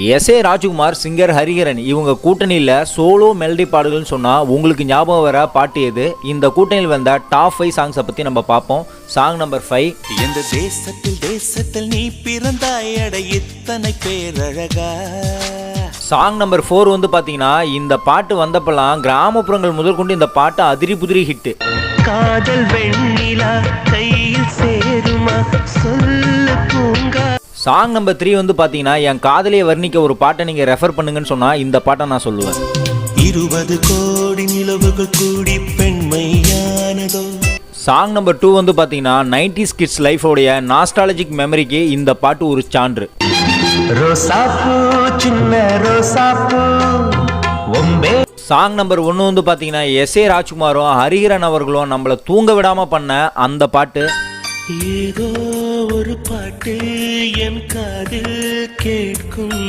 S A Rajkumar, singer Hariharan இவங்க கூட்டணியில் solo melody பாடல்கள்னு சொன்னால் உங்களுக்கு ஞாபகம் வர பாட்டு எது? இந்த கூட்டணியில் வந்த டாப் 5 சாங்ஸை பற்றி நம்ம பார்ப்போம். Song number 5. இந்த தேசத்தில் நீ பிறந்தாயட இத்தனை பேரழகா. சாங் நம்பர் 4 வந்து பார்த்தீங்கன்னா, இந்த பாட்டு வந்தப்பெல்லாம் கிராமப்புறங்கள் முதற்கொண்டு இந்த பாட்டு அதிரி புதிரி ஹிட்டு. காதல் வெண்ணிலா கையில் சேருமா சொல்லு பூங்கா. சாங் நம்பர் 3 வந்து பார்த்தீங்கன்னா, என் காதலியை வர்ணிக்க ஒரு பாட்டை நீங்கள் ரெஃபர் பண்ணுங்கன்னு சொன்னால் இந்த பாட்டை நான் சொல்லுவேன். 20 கோடி நிலவுகள் கூடி பெண்மையானதோ. சாங் நம்பர் 2 வந்து பார்த்தீங்கன்னா, 90s கிட்ஸ் லைஃபோடைய நாஸ்டாலஜிக் மெமரிக்கு இந்த பாட்டு ஒரு சான்று. ரோசாப்பூ சின்ன ரோசாப்பூ ஒம்பே. சாங் நம்பர் 1 வந்து பார்த்தீங்கன்னா, எஸ் ஏ ராஜ்குமாரும் ஹரிஹரன் அவர்களும் நம்மளை தூங்க விடாமல் பண்ண அந்த பாட்டு. ஏதோ ஒரு பாட்டு என் காதில் கேட்கும்.